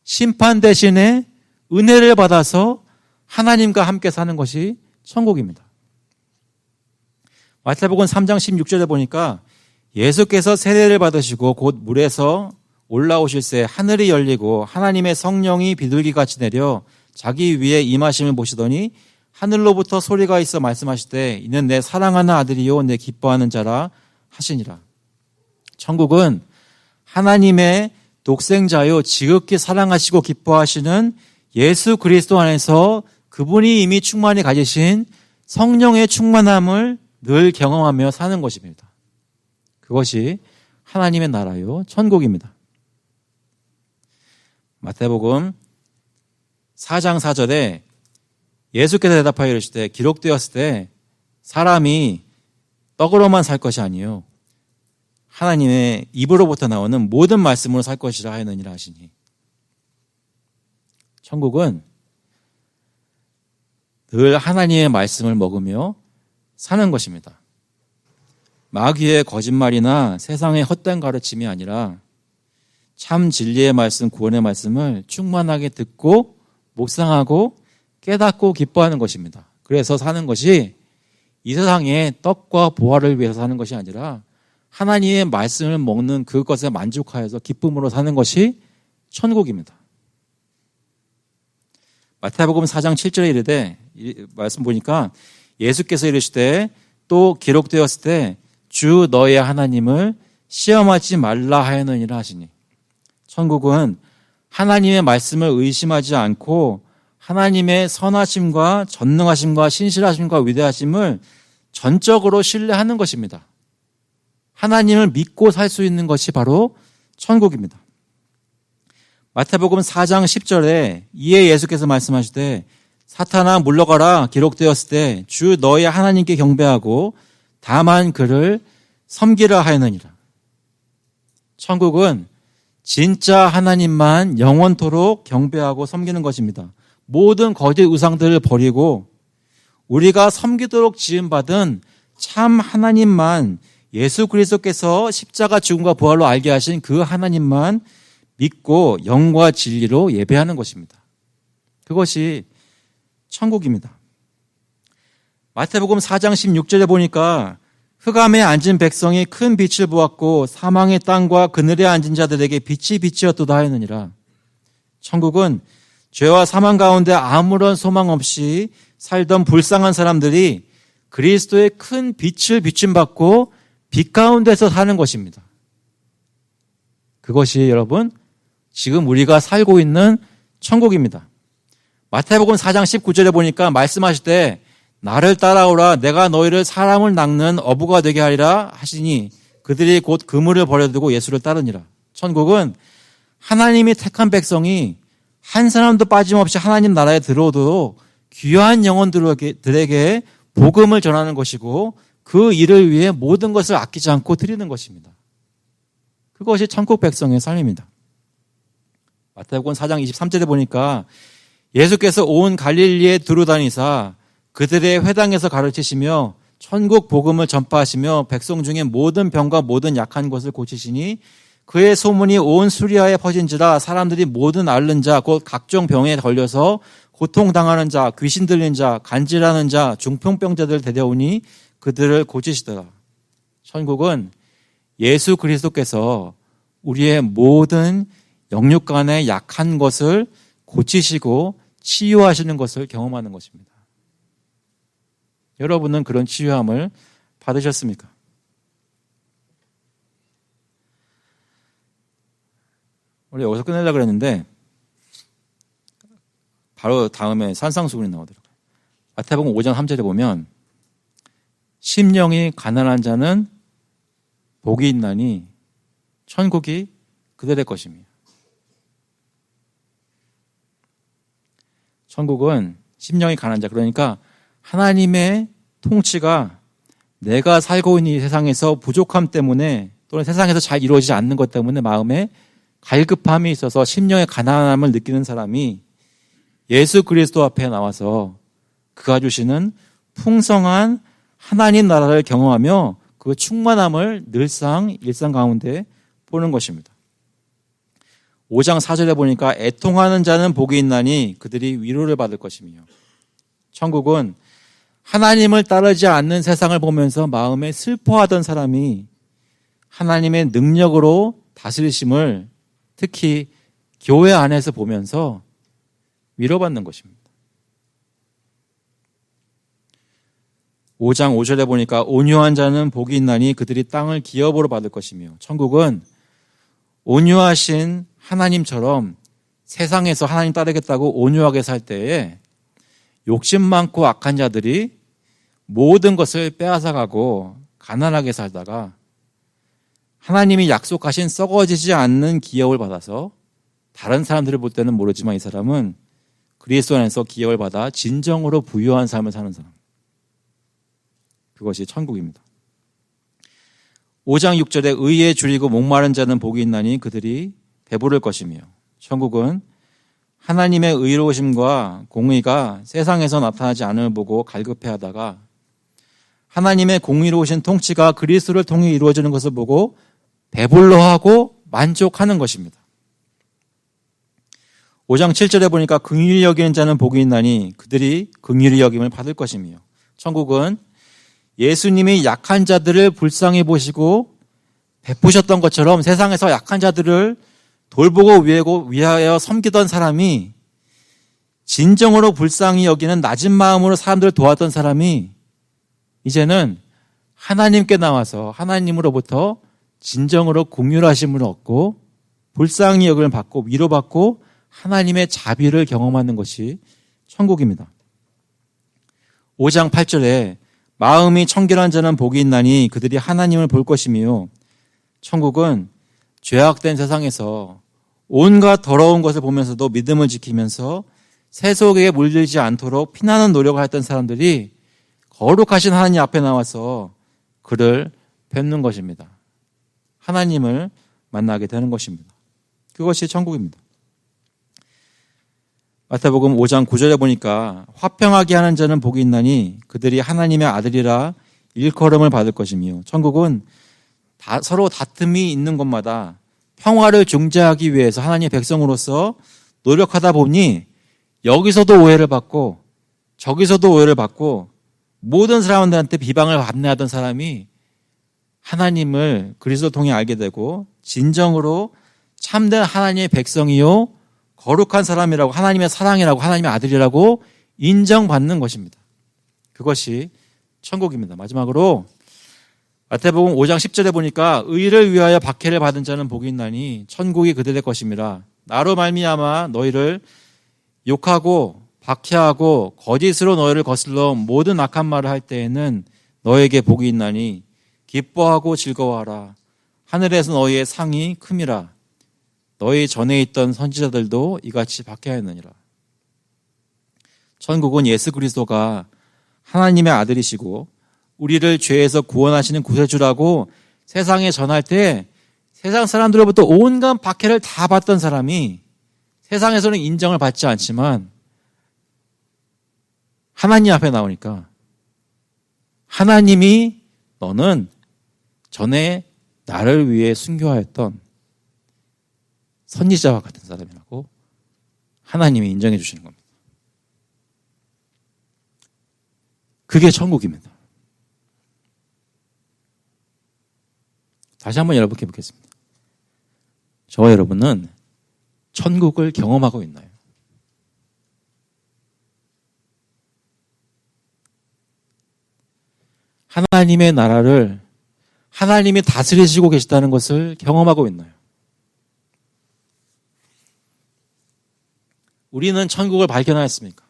심판 대신에 은혜를 받아서 하나님과 함께 사는 것이 천국입니다. 마태복음 3장 16절에 보니까 예수께서 세례를 받으시고 곧 물에서 올라오실새 하늘이 열리고 하나님의 성령이 비둘기같이 내려 자기 위에 임하심을 보시더니 하늘로부터 소리가 있어 말씀하시되 이는 내 사랑하는 아들이요 내 기뻐하는 자라 하시니라. 천국은 하나님의 독생자요 지극히 사랑하시고 기뻐하시는 예수 그리스도 안에서 그분이 이미 충만히 가지신 성령의 충만함을 늘 경험하며 사는 것입니다. 그것이 하나님의 나라요 천국입니다. 마태복음 4장 4절에 예수께서 대답하여 이르시되 기록되었을 때 사람이 떡으로만 살 것이 아니요 하나님의 입으로부터 나오는 모든 말씀으로 살 것이라 하였느니라 하시니. 천국은 늘 하나님의 말씀을 먹으며 사는 것입니다. 마귀의 거짓말이나 세상의 헛된 가르침이 아니라 참 진리의 말씀, 구원의 말씀을 충만하게 듣고 묵상하고 깨닫고 기뻐하는 것입니다. 그래서 사는 것이 이 세상의 떡과 보화를 위해서 사는 것이 아니라 하나님의 말씀을 먹는 그것에 만족하여서 기쁨으로 사는 것이 천국입니다. 마태복음 4장 7절에 이르되 말씀 보니까 예수께서 이르시되 또 기록되었을 때 주 너의 하나님을 시험하지 말라 하였느니라 하시니. 천국은 하나님의 말씀을 의심하지 않고 하나님의 선하심과 전능하심과 신실하심과 위대하심을 전적으로 신뢰하는 것입니다. 하나님을 믿고 살 수 있는 것이 바로 천국입니다. 마태복음 4장 10절에 이에 예수께서 말씀하시되 사탄아 물러가라 기록되었을 때 주 너의 하나님께 경배하고 다만 그를 섬기라 하였느니라. 천국은 진짜 하나님만 영원토록 경배하고 섬기는 것입니다. 모든 거짓 우상들을 버리고 우리가 섬기도록 지음받은 참 하나님만 예수 그리스도께서 십자가 죽음과 부활로 알게 하신 그 하나님만 믿고 영과 진리로 예배하는 것입니다. 그것이 천국입니다. 마태복음 4장 16절에 보니까 흑암에 앉은 백성이 큰 빛을 보았고 사망의 땅과 그늘에 앉은 자들에게 빛이 빛이었도다 하였느니라. 천국은 죄와 사망 가운데 아무런 소망 없이 살던 불쌍한 사람들이 그리스도의 큰 빛을 비춤받고 빛 가운데서 사는 것입니다. 그것이 여러분 지금 우리가 살고 있는 천국입니다. 마태복음 4장 19절에 보니까 말씀하실 때 나를 따라오라 내가 너희를 사람을 낚는 어부가 되게 하리라 하시니 그들이 곧 그물을 버려두고 예수를 따르니라. 천국은 하나님이 택한 백성이 한 사람도 빠짐없이 하나님 나라에 들어오도록 귀한 영혼들에게 복음을 전하는 것이고 그 일을 위해 모든 것을 아끼지 않고 드리는 것입니다. 그것이 천국 백성의 삶입니다. 마태복음 4장 23절에 보니까 예수께서 온 갈릴리에 두루다니사 그들의 회당에서 가르치시며 천국 복음을 전파하시며 백성 중에 모든 병과 모든 약한 것을 고치시니 그의 소문이 온 수리아에 퍼진지라 사람들이 모든 앓는 자 곧 각종 병에 걸려서 고통당하는 자 귀신 들린 자 간질하는 자 중풍병자들을 데려오니 그들을 고치시더라. 천국은 예수 그리스도께서 우리의 모든 영육간의 약한 것을 고치시고 치유하시는 것을 경험하는 것입니다. 여러분은 그런 치유함을 받으셨습니까? 원래 여기서 끝내려고 그랬는데 바로 다음에 산상수훈이 나오더라고요. 마태복음 5장 3절에 보면 심령이 가난한 자는 복이 있나니 천국이 그들의 것입니다. 천국은 심령이 가난한 자, 그러니까 하나님의 통치가 내가 살고 있는 이 세상에서 부족함 때문에 또는 세상에서 잘 이루어지지 않는 것 때문에 마음에 갈급함이 있어서 심령의 가난함을 느끼는 사람이 예수 그리스도 앞에 나와서 그가 주시는 풍성한 하나님 나라를 경험하며 그 충만함을 늘상 일상 가운데 보는 것입니다. 5장 4절에 보니까 애통하는 자는 복이 있나니 그들이 위로를 받을 것이며 천국은 하나님을 따르지 않는 세상을 보면서 마음에 슬퍼하던 사람이 하나님의 능력으로 다스리심을 특히 교회 안에서 보면서 위로받는 것입니다. 5장 5절에 보니까 온유한 자는 복이 있나니 그들이 땅을 기업으로 받을 것이며 천국은 온유하신 하나님처럼 세상에서 하나님 따르겠다고 온유하게 살 때에 욕심 많고 악한 자들이 모든 것을 빼앗아가고 가난하게 살다가 하나님이 약속하신 썩어지지 않는 기업을 받아서 다른 사람들을 볼 때는 모르지만 이 사람은 그리스도 안에서 기업을 받아 진정으로 부유한 삶을 사는 사람. 그것이 천국입니다. 5장 6절에 의에 줄이고 목마른 자는 복이 있나니 그들이 배부를 것이며 천국은 하나님의 의로우심과 공의가 세상에서 나타나지 않음을 보고 갈급해하다가 하나님의 공의로우신 통치가 그리스도를 통해 이루어지는 것을 보고 배불러하고 만족하는 것입니다. 5장 7절에 보니까 긍휼히 여기는 자는 복이 있나니 그들이 긍휼히 여김을 받을 것이며 천국은 예수님이 약한 자들을 불쌍히 보시고 베푸셨던 것처럼 세상에서 약한 자들을 돌보고 위하여 섬기던 사람이 진정으로 불쌍히 여기는 낮은 마음으로 사람들을 도왔던 사람이 이제는 하나님께 나와서 하나님으로부터 진정으로 긍휼하심을 얻고 불쌍히 여김을 받고 위로받고 하나님의 자비를 경험하는 것이 천국입니다. 5장 8절에 마음이 청결한 자는 복이 있나니 그들이 하나님을 볼 것이며 천국은 죄악된 세상에서 온갖 더러운 것을 보면서도 믿음을 지키면서 세속에 물들지 않도록 피나는 노력을 했던 사람들이 거룩하신 하나님 앞에 나와서 그를 뵙는 것입니다. 하나님을 만나게 되는 것입니다. 그것이 천국입니다. 마태복음 5장 9절에 보니까 화평하게 하는 자는 복이 있나니 그들이 하나님의 아들이라 일컬음을 받을 것이며 천국은 서로 다툼이 있는 곳마다 평화를 중재하기 위해서 하나님의 백성으로서 노력하다 보니 여기서도 오해를 받고 저기서도 오해를 받고 모든 사람들한테 비방을 받내하던 사람이 하나님을 그리스도 통해 알게 되고 진정으로 참된 하나님의 백성이요 거룩한 사람이라고 하나님의 사랑이라고 하나님의 아들이라고 인정받는 것입니다. 그것이 천국입니다. 마지막으로 마태복음 5장 10절에 보니까 의를 위하여 박해를 받은 자는 복이 있나니 천국이 그들의 것임이라. 나로 말미암아 너희를 욕하고 박해하고 거짓으로 너희를 거슬러 모든 악한 말을 할 때에는 너에게 복이 있나니 기뻐하고 즐거워하라. 하늘에서 너희의 상이 큼이라. 너희 전에 있던 선지자들도 이같이 박해하였느니라. 천국은 예수 그리스도가 하나님의 아들이시고 우리를 죄에서 구원하시는 구세주라고 세상에 전할 때 세상 사람들로부터 온갖 박해를 다 받던 사람이 세상에서는 인정을 받지 않지만 하나님 앞에 나오니까 하나님이 너는 전에 나를 위해 순교하였던 선지자와 같은 사람이라고 하나님이 인정해 주시는 겁니다. 그게 천국입니다. 다시 한번 여러분께 묻겠습니다. 저와 여러분은 천국을 경험하고 있나요? 하나님의 나라를 하나님이 다스리시고 계시다는 것을 경험하고 있나요? 우리는 천국을 발견하였습니까?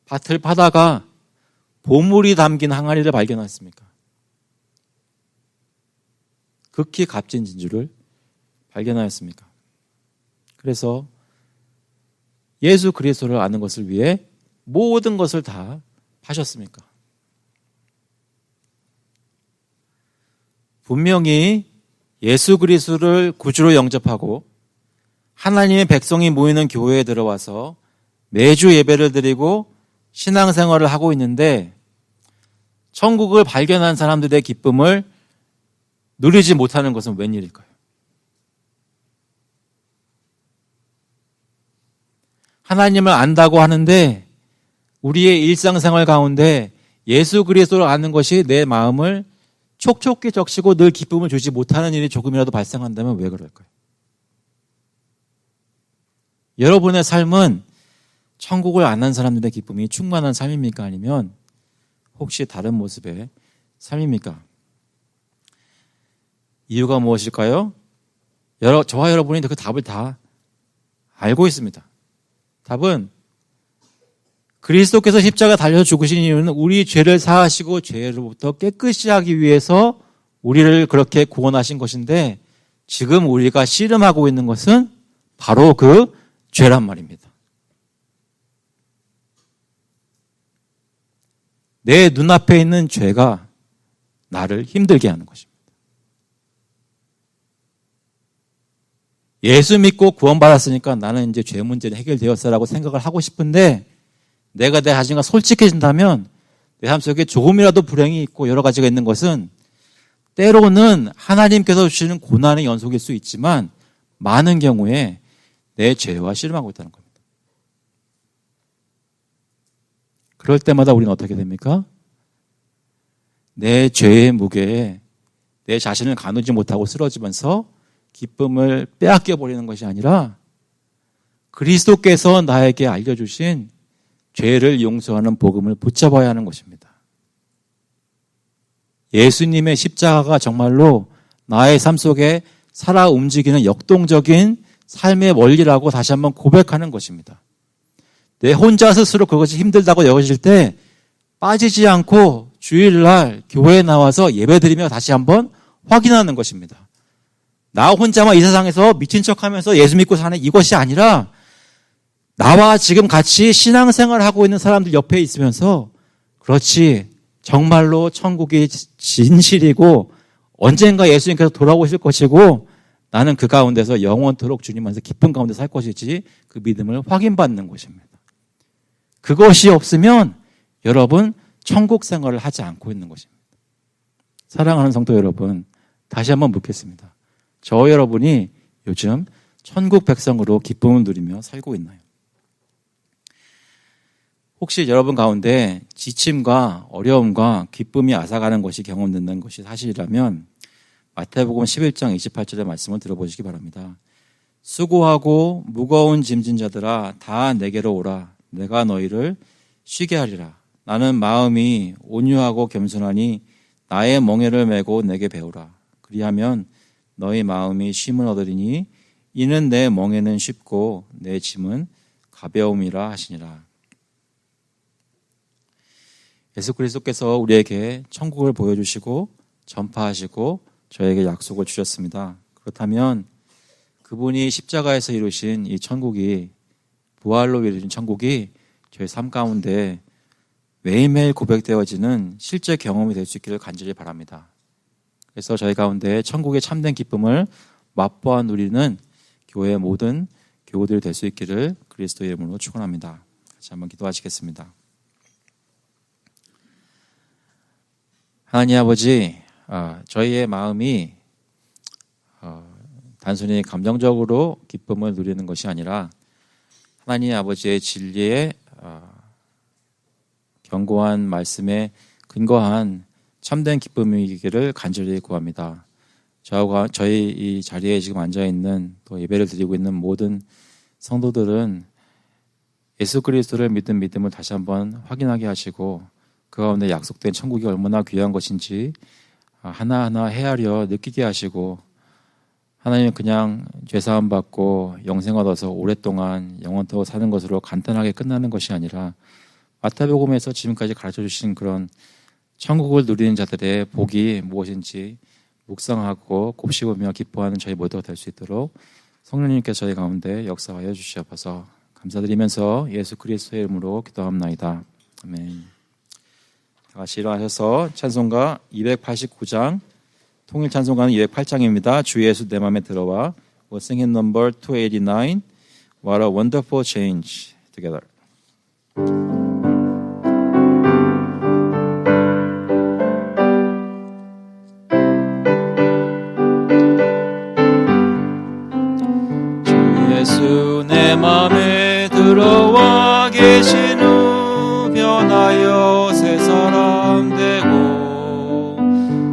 밭을 파다가 보물이 담긴 항아리를 발견하였습니까? 극히 값진 진주를 발견하였습니까? 그래서 예수 그리스도를 아는 것을 위해 모든 것을 다 파셨습니까? 분명히 예수 그리스도를 구주로 영접하고 하나님의 백성이 모이는 교회에 들어와서 매주 예배를 드리고 신앙생활을 하고 있는데 천국을 발견한 사람들의 기쁨을 누리지 못하는 것은 웬일일까요? 하나님을 안다고 하는데 우리의 일상생활 가운데 예수 그리스도를 아는 것이 내 마음을 촉촉히 적시고 늘 기쁨을 주지 못하는 일이 조금이라도 발생한다면 왜 그럴까요? 여러분의 삶은 천국을 안 한 사람들의 기쁨이 충만한 삶입니까? 아니면 혹시 다른 모습의 삶입니까? 이유가 무엇일까요? 저와 여러분이 그 답을 다 알고 있습니다. 답은 그리스도께서 십자가 달려 죽으신 이유는 우리 죄를 사하시고 죄로부터 깨끗이 하기 위해서 우리를 그렇게 구원하신 것인데 지금 우리가 씨름하고 있는 것은 바로 그 죄란 말입니다. 내 눈앞에 있는 죄가 나를 힘들게 하는 것입니다. 예수 믿고 구원받았으니까 나는 이제 죄 문제는 해결되었어라고 생각을 하고 싶은데 내가 내 자신과 솔직해진다면 내 삶 속에 조금이라도 불행이 있고 여러 가지가 있는 것은 때로는 하나님께서 주시는 고난의 연속일 수 있지만 많은 경우에 내 죄와 씨름하고 있다는 겁니다. 그럴 때마다 우리는 어떻게 됩니까? 내 죄의 무게에 내 자신을 가누지 못하고 쓰러지면서 기쁨을 빼앗겨 버리는 것이 아니라 그리스도께서 나에게 알려주신 죄를 용서하는 복음을 붙잡아야 하는 것입니다. 예수님의 십자가가 정말로 나의 삶 속에 살아 움직이는 역동적인 삶의 원리라고 다시 한번 고백하는 것입니다. 내 혼자 스스로 그것이 힘들다고 여겨질 때 빠지지 않고 주일날 교회에 나와서 예배드리며 다시 한번 확인하는 것입니다. 나 혼자만 이 세상에서 미친 척하면서 예수 믿고 사는 이것이 아니라 나와 지금 같이 신앙생활을 하고 있는 사람들 옆에 있으면서 그렇지 정말로 천국이 진실이고 언젠가 예수님께서 돌아오실 것이고 나는 그 가운데서 영원토록 주님 안에서 기쁨 가운데 살 것이지 그 믿음을 확인받는 것입니다. 그것이 없으면 여러분 천국 생활을 하지 않고 있는 것입니다. 사랑하는 성도 여러분, 다시 한번 묻겠습니다. 저 여러분이 요즘 천국 백성으로 기쁨을 누리며 살고 있나요? 혹시 여러분 가운데 지침과 어려움과 기쁨이 앗아가는 것이 경험된다는 것이 사실이라면 마태복음 11장 28절의 말씀을 들어보시기 바랍니다. 수고하고 무거운 짐진 자들아 다 내게로 오라. 내가 너희를 쉬게 하리라. 나는 마음이 온유하고 겸손하니 나의 멍에를 메고 내게 배우라. 그리하면 너희 마음이 쉼을 얻으리니 이는 내 멍에는 쉽고 내 짐은 가벼움이라 하시니라. 예수 그리스도께서 우리에게 천국을 보여주시고 전파하시고 저에게 약속을 주셨습니다. 그렇다면 그분이 십자가에서 이루신 이 천국이, 부활로 이루신 천국이 저희 삶 가운데 매일매일 고백되어지는 실제 경험이 될 수 있기를 간절히 바랍니다. 그래서 저희 가운데 천국의 참된 기쁨을 맛보아 누리는 교회의 모든 교우들이 될 수 있기를 그리스도의 이름으로 축원합니다. 같이 한번 기도하시겠습니다. 하나님 아버지, 저희의 마음이 단순히 감정적으로 기쁨을 누리는 것이 아니라 하나님 아버지의 진리에 견고한 말씀에 근거한 참된 기쁨이기를 간절히 구합니다. 저희 이 자리에 지금 앉아있는, 또 예배를 드리고 있는 모든 성도들은 예수 그리스도를 믿는 믿음을 다시 한번 확인하게 하시고 그 가운데 약속된 천국이 얼마나 귀한 것인지 하나하나 헤아려 느끼게 하시고, 하나님은 그냥 죄사함 받고 영생 얻어서 오랫동안 영원토록 사는 것으로 간단하게 끝나는 것이 아니라 마태복음에서 지금까지 가르쳐 주신 그런 천국을 누리는 자들의 복이 무엇인지 묵상하고 곱씹으며 기뻐하는 저희 모두가 될 수 있도록 성령님께서 저희 가운데 역사하여 주시옵소서. 감사드리면서 예수 그리스도의 이름으로 기도합나이다. 아멘. 다 같이 일어나셔서 찬송가 289장, 통일 찬송가는 208장입니다. 주 예수 내 맘에 들어와. We'll sing in number 289. What a wonderful change together. 주 예수 내 맘에 들어와 계신 후 변하여 새 사람 되고,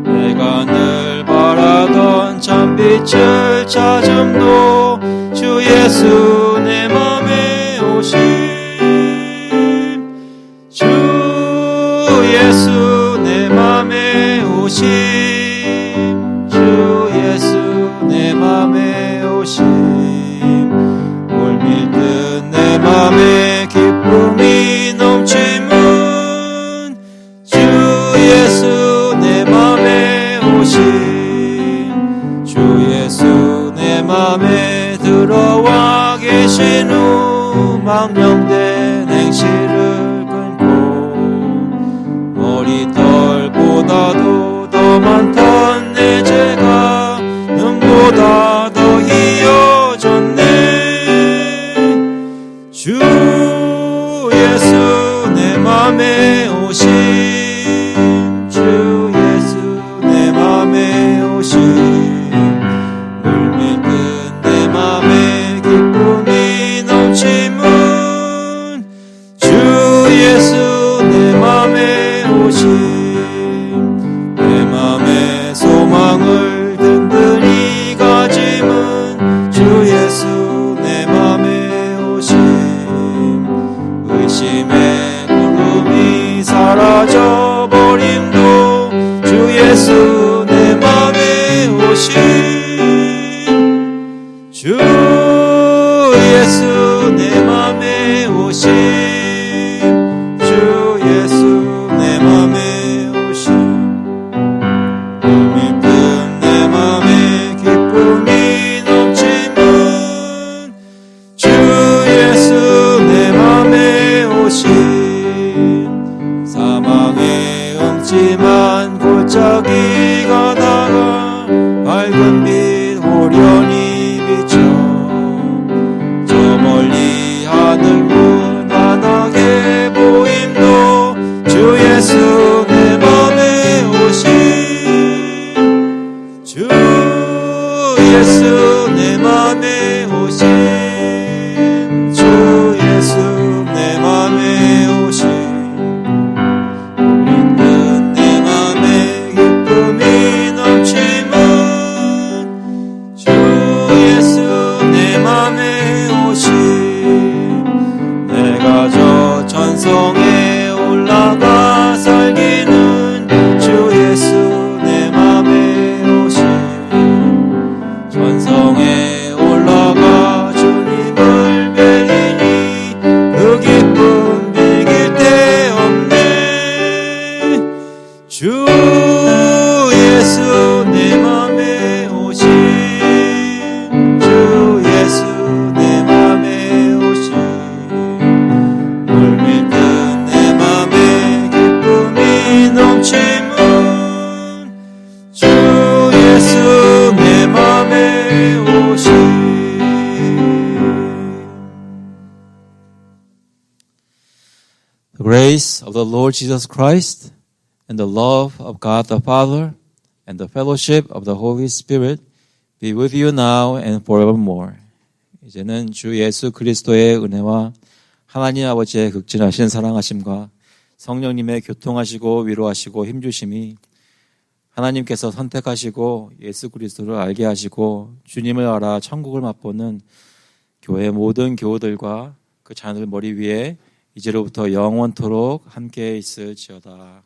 내가 늘 바라던 참빛을 찾음도 주 예수 내 맘에 오심. 주 예수 내 맘에 오심. 주 예수 내 맘에 오심. 물밀듯 내 맘에 기쁨이 넘치문 주 예수 내 맘에 오심. 주 예수 내 맘에 들어와 계신 후 망령된 행실을 끊고, 머리털보다도 더 많던 내 죄가 눈보다 더 희어졌네. 주 예수 내 맘에 오심. 주 예수 내 맘에 오심. 물밀듯 내 맘에 기쁨이 넘치문 주 예수 내 맘에 오심. 내 맘에 소망을 든든히 가짐은 주 예수 내 맘에 오심. 의심의 구름이 사라져버림도 주 예수 내 맘에 오심. 주 예수 내 맘에 오심. 주 예수 내 맘에 오심. 물밀듯 내 맘에 기쁨이 넘치는 주 예수 내 맘에 오심. 사망의 음침한 골짜기 가다가 밝은 빛 호련히 비춰 저 멀리 하늘 무난하게 보임도 주 예수 내 맘에 오심. 주 예수 내 맘에 오심. 주 예수 내 맘에 오심. 물밀듯 내 주 예수 내 맘에 오신 주 예수 내 맘에 오신 물밀듯 내 맘에 기쁨이 넘치는 주 예수 내 맘에 오신 The grace of the Lord Jesus Christ and the love of God the Father and the fellowship of the Holy Spirit be with you now and forevermore. 이제는 주 예수 그리스도의 은혜와 하나님 아버지의 극진하신 사랑하심과 성령님의 교통하시고 위로하시고 힘주심이 하나님께서 선택하시고 예수 그리스도를 알게 하시고 주님을 알아 천국을 맛보는 교회 모든 교우들과 그 자녀들 머리 위에 이제로부터 영원토록 함께 있을지어다.